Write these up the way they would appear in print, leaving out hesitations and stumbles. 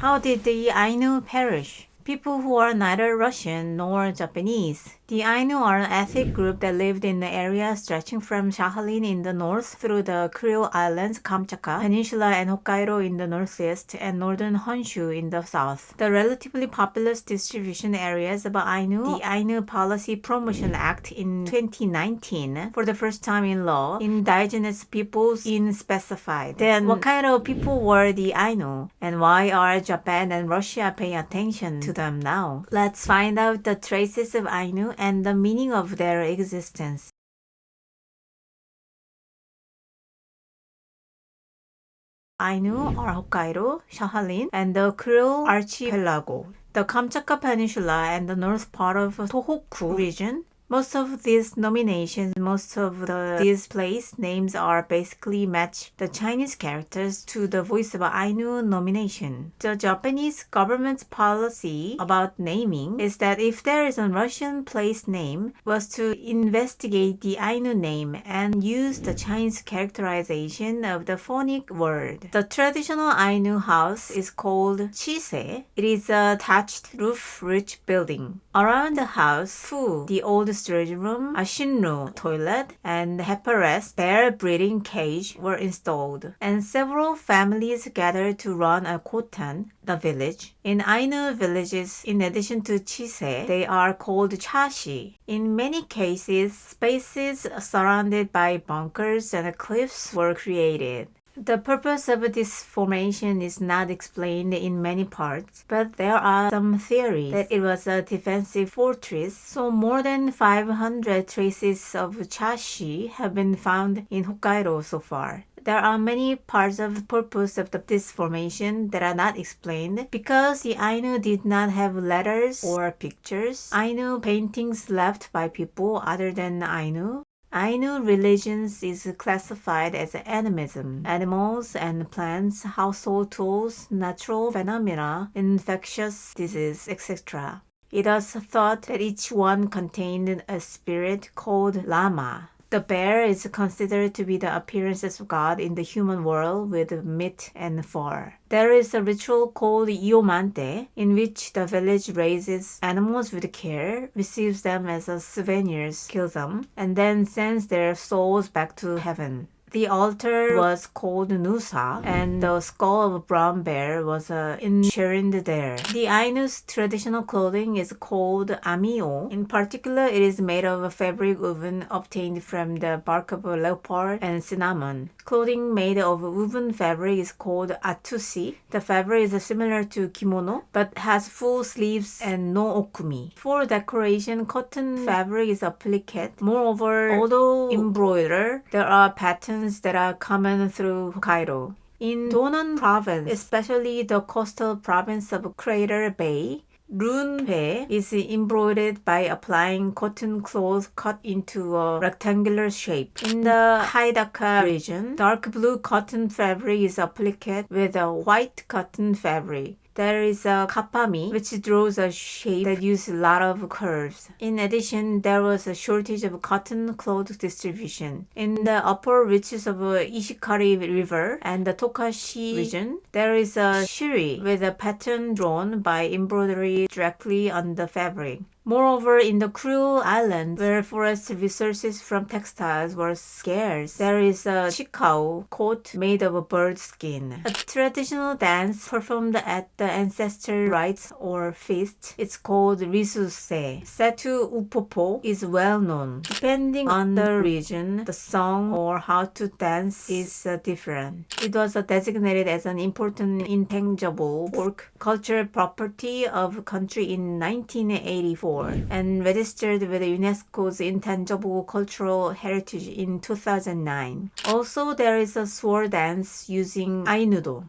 How did the Ainu perish? People who are neither Russian nor Japanese. The Ainu are an ethnic group that lived in the area stretching from Sakhalin in the north through the Kuril Islands, Kamchatka Peninsula and Hokkaido in the northeast and northern Honshu in the south. The relatively populous distribution areas of Ainu, the Ainu Policy Promotion Act in 2019, for the first time in law, indigenous peoples in specified. Then what kind of people were the Ainu? And why are Japan and Russia paying attention to them now? Let's find out the traces of Ainu and the meaning of their existence. Ainu are Hokkaido, Sakhalin, and the Kuril archipelago, the Kamchatka Peninsula, and the north part of Tohoku region. Most of these place names are basically match the Chinese characters to the voice of Ainu nomination. The Japanese government's policy about naming is that if there is a Russian place name, was to investigate the Ainu name and use the Chinese characterization of the phonic word. The traditional Ainu house is called chise. It is a thatched roof-rich building. Around the house, fu, the old storage room, a shinru, toilet, and hepares, bear breeding cage were installed, and several families gathered to run a kotan, the village. In Ainu villages, in addition to chise, they are called chashi. In many cases, spaces surrounded by bunkers and cliffs were created. The purpose of this formation is not explained in many parts, but there are some theories that it was a defensive fortress, so more than 500 traces of chashi have been found in Hokkaido so far. There are many parts of the purpose of this formation that are not explained because the Ainu did not have letters or pictures. Ainu paintings left by people other than Ainu. Ainu religions is classified as animism, animals and plants, household tools, natural phenomena, infectious disease, etc. It is thought that each one contained a spirit called Lama. The bear is considered to be the appearances of God in the human world with meat and fur. There is a ritual called Iomante, in which the village raises animals with care, receives them as souvenirs, kills them, and then sends their souls back to heaven. The altar was called Nusa, and the skull of a brown bear was enshrined there. The Ainu's traditional clothing is called amio. In particular, it is made of a fabric woven obtained from the bark of a leopard and cinnamon. Clothing made of woven fabric is called atsushi. The fabric is similar to kimono, but has full sleeves and no okumi. For decoration, cotton fabric is applied. Moreover, although embroidered, there are patterns that are common through Hokkaido. In Donan province, especially the coastal province of Crater Bay, runhue is embroidered by applying cotton cloth cut into a rectangular shape. In the Haidaka region, dark blue cotton fabric is applied with a white cotton fabric. There is a kapami, which draws a shape that uses a lot of curves. In addition, there was a shortage of cotton cloth distribution. In the upper reaches of Ishikari River and the Tokashi region, there is a shiri with a pattern drawn by embroidery directly on the fabric. Moreover, in the Kuril Islands, where forest resources from textiles were scarce, there is a shikao coat made of a bird skin. A traditional dance performed at the ancestor rites or feast. It's called risuse. Setu upopo is well known. Depending on the region, the song or how to dance is different. It was designated as an important intangible folk cultural property of country in 1984. And registered with UNESCO's Intangible Cultural Heritage in 2009. Also, there is a sword dance using Ainudo.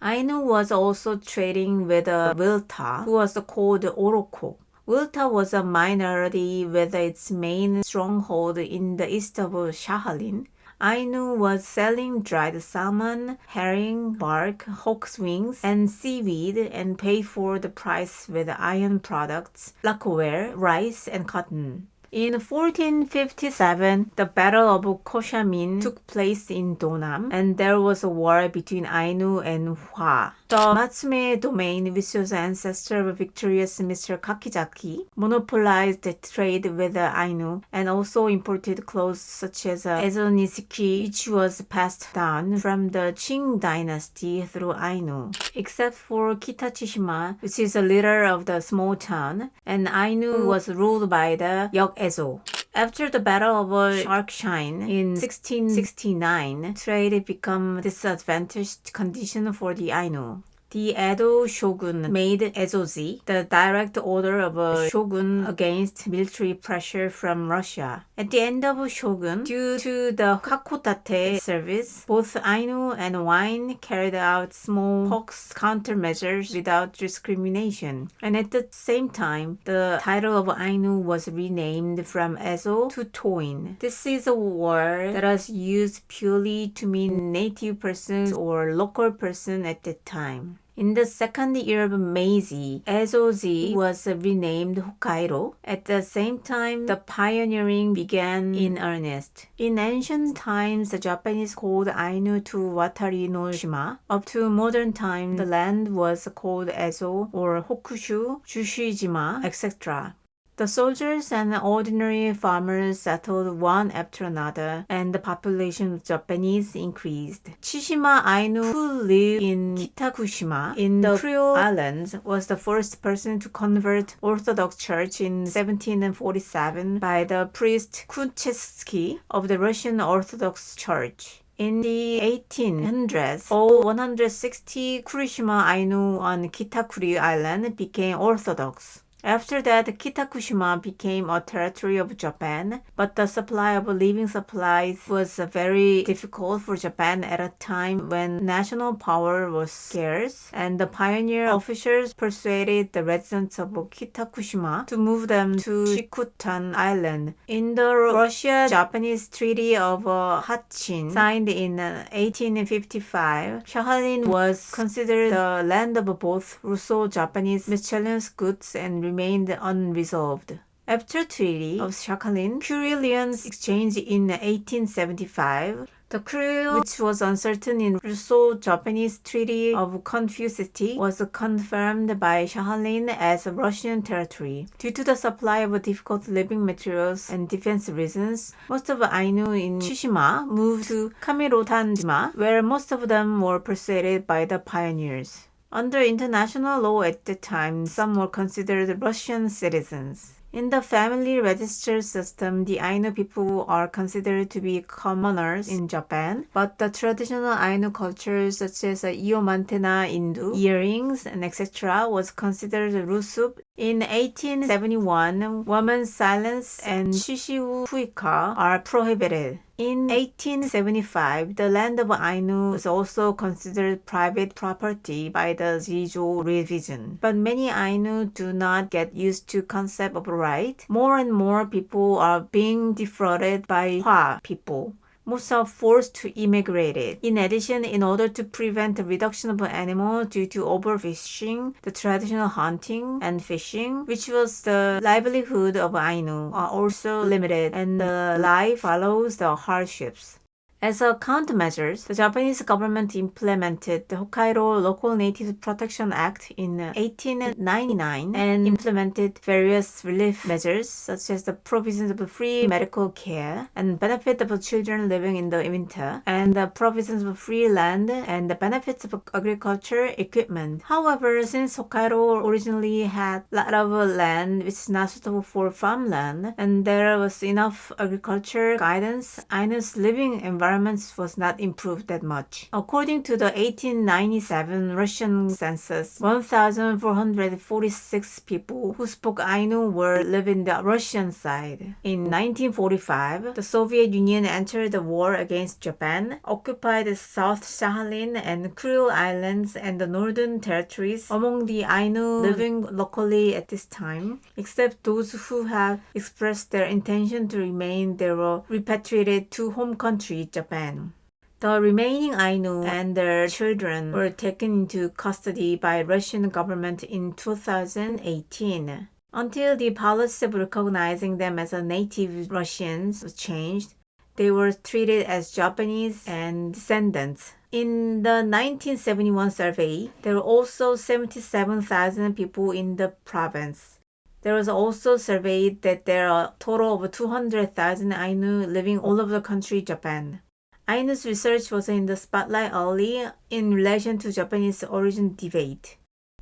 Ainu was also trading with a Wilta, who was called Oroko. Wilta was a minority with its main stronghold in the east of Sakhalin. Ainu was selling dried salmon, herring, bark, hawk's wings, and seaweed and paid for the price with iron products, lacquerware, rice, and cotton. In 1457, the Battle of Koshamin took place in Donam, and there was a war between Ainu and Hwa. The Matsume domain, which was the ancestor of victorious Mr. Kakizaki, monopolized the trade with the Ainu and also imported clothes such as Ezo Nishiki, which was passed down from the Qing dynasty through Ainu. Except for Kitachishima, which is the leader of the small town, and Ainu was ruled by the Yok-Ezo. After the Battle of Sharkshine in 1669, trade became disadvantaged condition for the Ainu. The Edo shogun made Ezoji the direct order of a shogun against military pressure from Russia. At the end of shogun, due to the kakotate service, both Ainu and wine carried out smallpox countermeasures without discrimination. And at the same time, the title of Ainu was renamed from Ezo to Toin. This is a word that was used purely to mean native person or local person at that time. In the second year of Meiji, Ezoji was renamed Hokkaido. At the same time, the pioneering began in earnest. In ancient times, the Japanese called Ainu to Watari no Shima. Up to modern times, the land was called Ezo or Hokushu, Jushijima, etc. The soldiers and ordinary farmers settled one after another, and the population of Japanese increased. Chishima Ainu, who lived in Kitakushima in the Kuriil Islands, was the first person to convert Orthodox Church in 1747 by the priest Kuchetsky of the Russian Orthodox Church. In the 1800s, all 160 Kurishima Ainu on Kitakuri Island became Orthodox. After that, Kitakushima became a territory of Japan, but the supply of living supplies was very difficult for Japan at a time when national power was scarce, and the pioneer officers persuaded the residents of Kitakushima to move them to Shikotan Island. In the Russia-Japanese Treaty of Hatchin, signed in 1855, Sakhalin was considered the land of both Russo-Japanese miscellaneous goods and remained unresolved. After Treaty of Sakhalin, Kurilians exchange in 1875. The Kuriil, which was uncertain in Russo-Japanese Treaty of Confusity, was confirmed by Sakhalin as a Russian territory. Due to the supply of difficult living materials and defense reasons, most of Ainu in Tsushima moved to Kamirotanjima, where most of them were persuaded by the pioneers. Under international law at the time, some were considered Russian citizens. In the family register system, the Ainu people are considered to be commoners in Japan, but the traditional Ainu culture such as iomantena indu, earrings, and etc. was considered rusup. In 1871, women's silence and shishiu fuika are prohibited. In 1875, the land of Ainu was also considered private property by the Jijo revision. But many Ainu do not get used to concept of right. More and more people are being defrauded by Hwa people. Most are forced to immigrate. In addition, in order to prevent the reduction of animals due to overfishing, the traditional hunting and fishing, which was the livelihood of Ainu, are also limited, and the life follows the hardships. As a countermeasure, the Japanese government implemented the Hokkaido Local Native Protection Act in 1899 and implemented various relief measures such as the provisions of free medical care and benefit of children living in the winter, and the provisions of free land and the benefits of agriculture equipment. However, since Hokkaido originally had a lot of land which is not suitable for farmland, and there was enough agriculture guidance, Ainu's living environment was not improved that much. According to the 1897 Russian census, 1,446 people who spoke Ainu were living the Russian side. In 1945, the Soviet Union entered the war against Japan, occupied South Sakhalin and Kuriil Islands and the Northern Territories among the Ainu living locally at this time, except those who have expressed their intention to remain. They were repatriated to home country, Japan. The remaining Ainu and their children were taken into custody by Russian government in 2018. Until the policy of recognizing them as native Russians was changed, they were treated as Japanese and descendants. In the 1971 survey, there were also 77,000 people in the province. There was also surveyed that there are a total of 200,000 Ainu living all over the country, Japan. Ainu's research was in the spotlight early in relation to Japanese origin debate.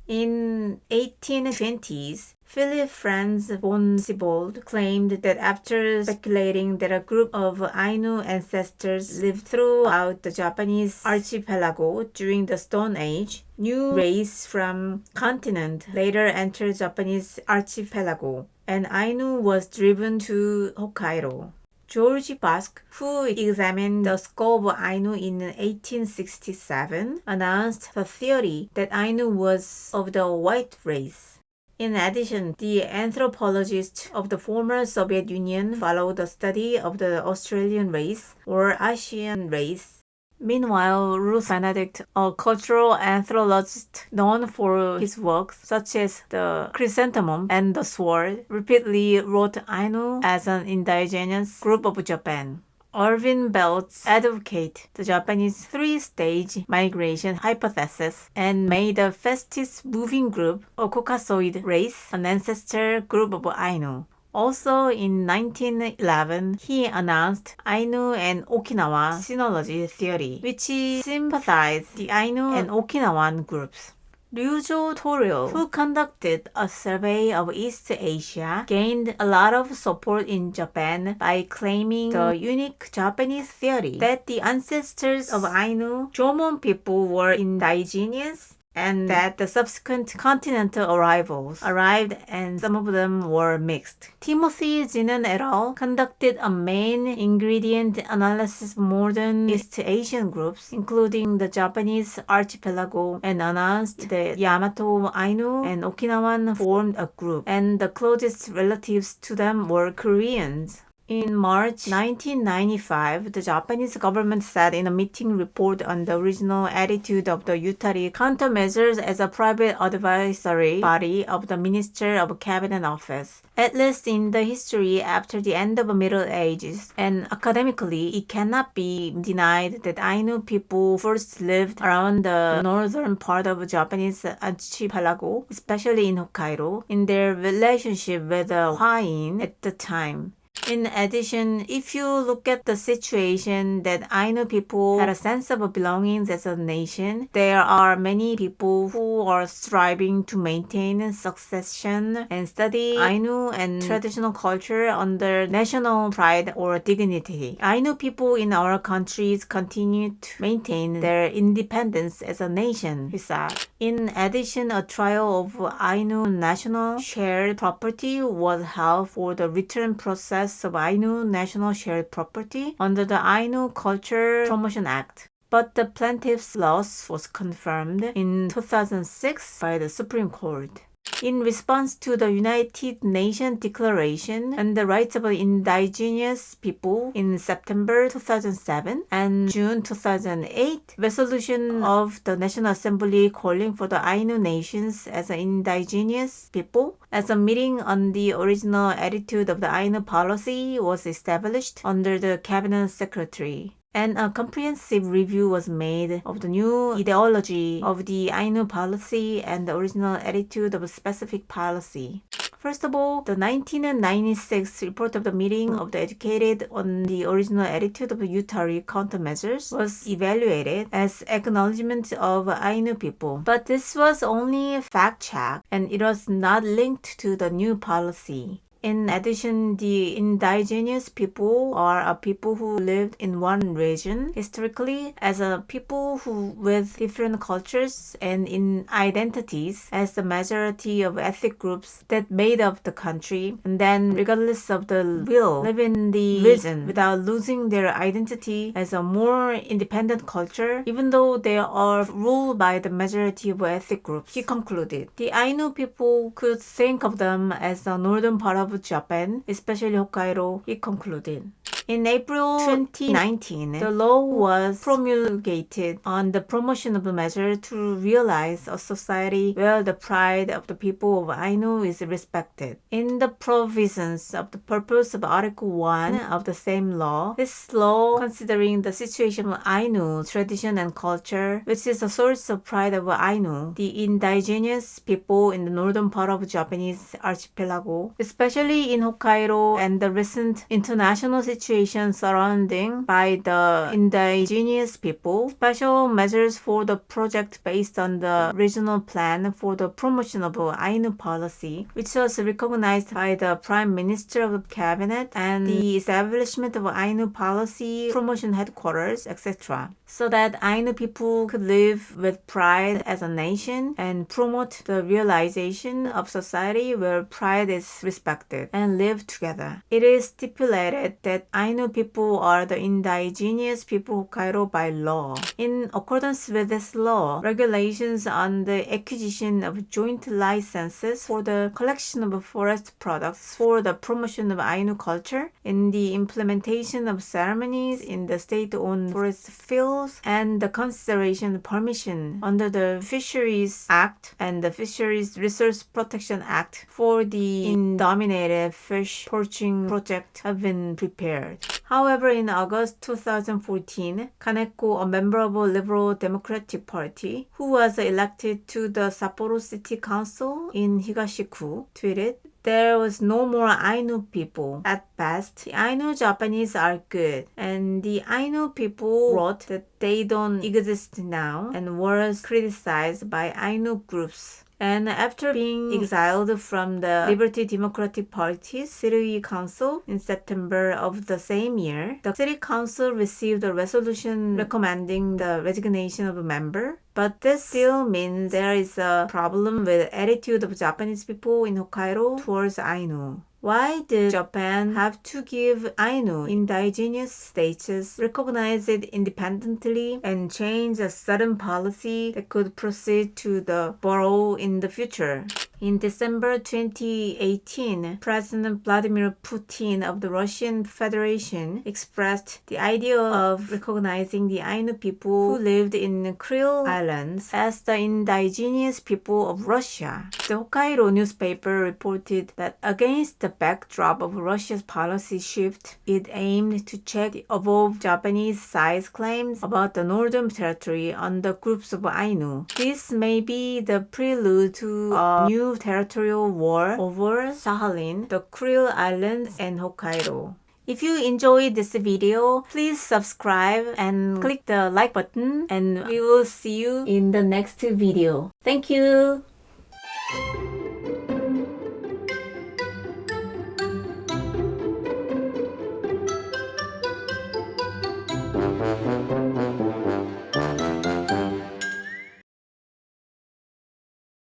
In 1820s, Philip Franz von Siebold claimed that after speculating that a group of Ainu ancestors lived throughout the Japanese archipelago during the Stone Age, new race from continent later entered Japanese archipelago, and Ainu was driven to Hokkaido. George Basque, who examined the skull of Ainu in 1867, announced the theory that Ainu was of the white race. In addition, the anthropologists of the former Soviet Union followed the study of the Australian race or Asian race. Meanwhile, Ruth Benedict, a cultural anthropologist known for his works such as The Chrysanthemum and The Sword, repeatedly wrote Ainu as an indigenous group of Japan. Irving Belz advocated the Japanese three-stage migration hypothesis and made the fastest moving group, a Caucasoid race, an ancestor group of Ainu. Also in 1911, he announced Ainu and Okinawa sinology theory, which sympathized the Ainu and Okinawan groups. Territorial, who conducted a survey of East Asia, gained a lot of support in Japan by claiming the unique Japanese theory that the ancestors of Ainu, Jomon people were indigenous, and that the subsequent continental arrivals arrived and some of them were mixed. Timothy Zinnen et al. Conducted a main ingredient analysis of modern East Asian groups, including the Japanese archipelago, and announced that Yamato Ainu and Okinawan formed a group, and the closest relatives to them were Koreans. In March 1995, the Japanese government said in a meeting report on the original attitude of the Yutari countermeasures as a private advisory body of the Minister of Cabinet Office. At least in the history after the end of the Middle Ages, and academically, it cannot be denied that Ainu people first lived around the northern part of Japanese archipelago, especially in Hokkaido, in their relationship with the Hawaiian at the time. In addition, if you look at the situation that Ainu people had a sense of belonging as a nation, there are many people who are striving to maintain succession and study Ainu and traditional culture under national pride or dignity. Ainu people in our countries continue to maintain their independence as a nation, he said. In addition, a trial of Ainu national shared property was held for the return process of Ainu national shared property under the Ainu Culture Promotion Act. But the plaintiff's loss was confirmed in 2006 by the Supreme Court. In response to the United Nations Declaration on the Rights of Indigenous People in September 2007 and June 2008, resolution of the National Assembly calling for the Ainu nations as indigenous people as a meeting on the original attitude of the Ainu policy was established under the Cabinet Secretary. And a comprehensive review was made of the new ideology of the Ainu policy and the original attitude of a specific policy. First of all, the 1996 report of the meeting of the educated on the original attitude of the Yutari countermeasures was evaluated as acknowledgement of Ainu people. But this was only fact-checked and it was not linked to the new policy. In addition, the indigenous people are a people who lived in one region historically as a people who with different cultures and in identities as the majority of ethnic groups that made up the country, and then regardless of the will live in the region without losing their identity as a more independent culture, even though they are ruled by the majority of ethnic groups, he concluded. The Ainu people could think of them as the northern part of Japan, especially Hokkaido, he concluded. In April 2019, the law was promulgated on the promotion of a measure to realize a society where the pride of the people of Ainu is respected. In the provisions of the purpose of Article 1 of the same law, this law, considering the situation of Ainu tradition and culture, which is a source of pride of Ainu, the indigenous people in the northern part of Japanese archipelago, especially in Hokkaido, and the recent international situation surrounding by the indigenous people, special measures for the project based on the regional plan for the promotion of Ainu policy, which was recognized by the Prime Minister of the Cabinet, and the establishment of Ainu policy promotion headquarters, etc., so that Ainu people could live with pride as a nation and promote the realization of society where pride is respected and live together. It is stipulated that Ainu people are the indigenous people of Hokkaido by law. In accordance with this law, regulations on the acquisition of joint licenses for the collection of forest products for the promotion of Ainu culture, in the implementation of ceremonies in the state-owned forest fields, and the consideration permission under the Fisheries Act and the Fisheries Resource Protection Act for the indominated fish poaching project have been prepared. However, in August 2014, Kaneko, a member of the Liberal Democratic Party, who was elected to the Sapporo City Council in Higashiku, tweeted, "There was no more Ainu people. At best, the Ainu Japanese are good, and the Ainu people wrote that they don't exist now and was criticized by Ainu groups." And after being exiled from the Liberty Democratic Party's City Council in September of the same year, the City Council received a resolution recommending the resignation of a member. But this still means there is a problem with the attitude of Japanese people in Hokkaido towards Ainu. Why did Japan have to give Ainu indigenous status, recognize it independently, and change a sudden policy that could proceed to the borough in the future? In December 2018, President Vladimir Putin of the Russian Federation expressed the idea of recognizing the Ainu people who lived in Kuril Islands as the indigenous people of Russia. The Hokkaido newspaper reported that against the backdrop of Russia's policy shift, it aimed to check the above Japanese side's claims about the Northern Territory on the groups of Ainu. This may be the prelude to a new territorial war over Sakhalin, the Kuril Islands, and Hokkaido. If you enjoyed this video, please subscribe and click the like button, and we will see you in the next video. Thank you!